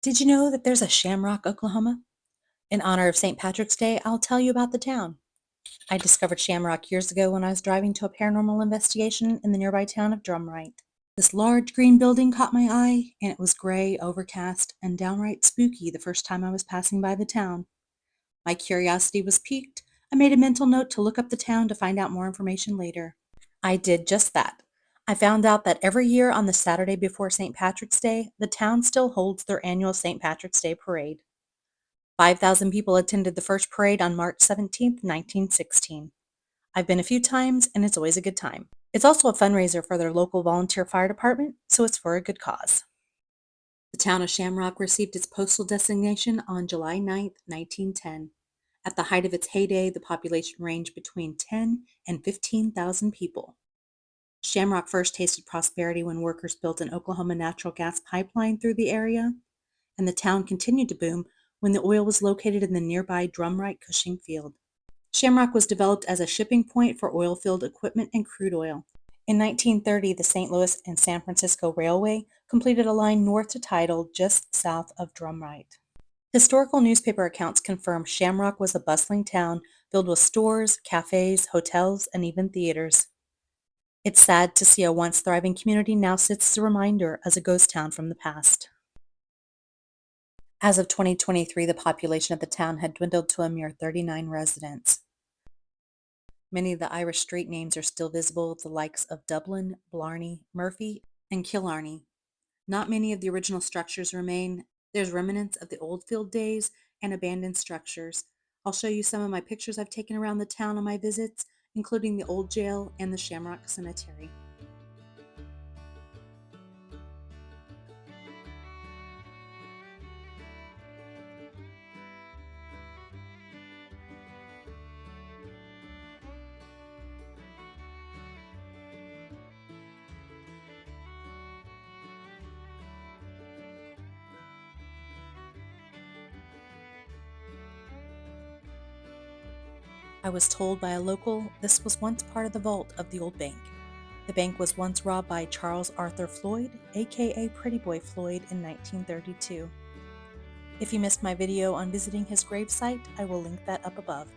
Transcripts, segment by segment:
Did you know that there's a Shamrock, Oklahoma? In honor of St. Patrick's Day, I'll tell you about the town. I discovered Shamrock years ago when I was driving to a paranormal investigation in the nearby town of Drumright. This large green building caught my eye, and it was gray, overcast, and downright spooky the first time I was passing by the town. My curiosity was piqued. I made a mental note to look up the town to find out more information later. I did just that. I found out that every year on the Saturday before St. Patrick's Day, the town still holds their annual St. Patrick's Day parade. 5,000 people attended the first parade on March 17th, 1916. I've been a few times, and it's always a good time. It's also a fundraiser for their local volunteer fire department, so it's for a good cause. The town of Shamrock received its postal designation on July 9th, 1910. At the height of its heyday, the population ranged between 10 and 15,000 people. Shamrock first tasted prosperity when workers built an Oklahoma natural gas pipeline through the area, and the town continued to boom when the oil was located in the nearby Drumright Cushing field. Shamrock was developed as a shipping point for oil-filled equipment and crude oil. In 1930, the St. Louis and San Francisco Railway completed a line north to Tidal just south of Drumright. Historical newspaper accounts confirm Shamrock was a bustling town filled with stores, cafes, hotels, and even theaters. It's sad to see a once thriving community now sits as a reminder as a ghost town from the past. As of 2023, the population of the town had dwindled to a mere 39 residents. Many of the Irish street names are still visible, the likes of Dublin, Blarney, Murphy, and Killarney. Not many of the original structures remain. There's remnants of the old field days and abandoned structures. I'll show you some of my pictures I've taken around the town on my visits, including the old jail and the Shamrock Cemetery. I was told by a local this was once part of the vault of the old bank. The bank was once robbed by Charles Arthur Floyd, aka Pretty Boy Floyd, in 1932. If you missed my video on visiting his gravesite, I will link that up above.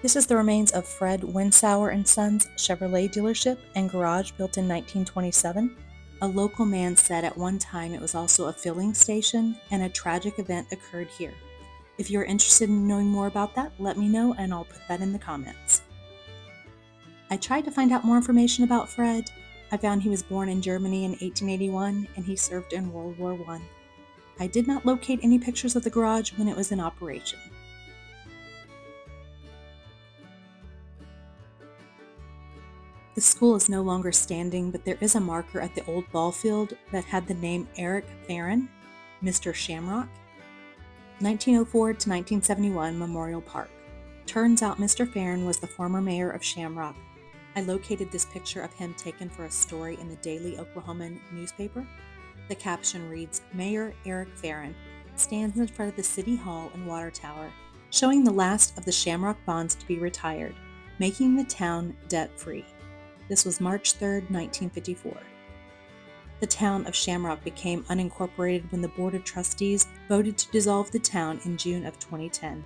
This is the remains of Fred Winsauer and Sons Chevrolet dealership and garage built in 1927. A local man said at one time it was also a filling station and a tragic event occurred here. If you're interested in knowing more about that, let me know and I'll put that in the comments. I tried to find out more information about Fred. I found he was born in Germany in 1881 and he served in World War I. I did not locate any pictures of the garage when it was in operation. The school is no longer standing, but there is a marker at the old ball field that had the name Eric Farron, Mr. Shamrock, 1904 to 1971 Memorial Park. Turns out Mr. Farron was the former mayor of Shamrock. I located this picture of him taken for a story in the Daily Oklahoman newspaper. The caption reads, Mayor Eric Farron stands in front of the City Hall and Water Tower, showing the last of the Shamrock bonds to be retired, making the town debt-free. This was March 3, 1954. The town of Shamrock became unincorporated when the Board of Trustees voted to dissolve the town in June of 2010.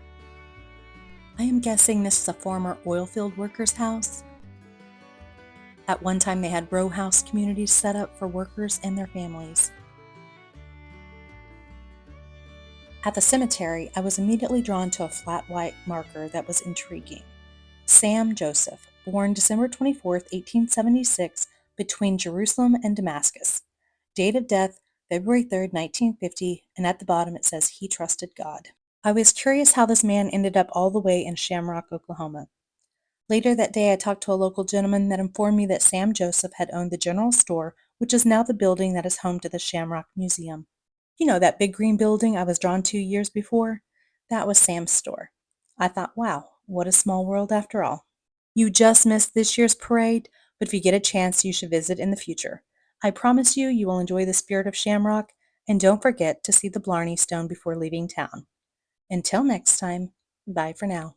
I am guessing this is a former oilfield workers' house. At one time they had row house communities set up for workers and their families. At the cemetery, I was immediately drawn to a flat white marker that was intriguing. Sam Joseph, born December 24, 1876, between Jerusalem and Damascus. Date of death, February 3, 1950, and at the bottom it says he trusted God. I was curious how this man ended up all the way in Shamrock, Oklahoma. Later that day, I talked to a local gentleman that informed me that Sam Joseph had owned the general store, which is now the building that is home to the Shamrock Museum. You know, that big green building I was drawn to years before? That was Sam's store. I thought, wow, what a small world after all. You just missed this year's parade, but if you get a chance, you should visit in the future. I promise you, you will enjoy the spirit of Shamrock, and don't forget to see the Blarney Stone before leaving town. Until next time, bye for now.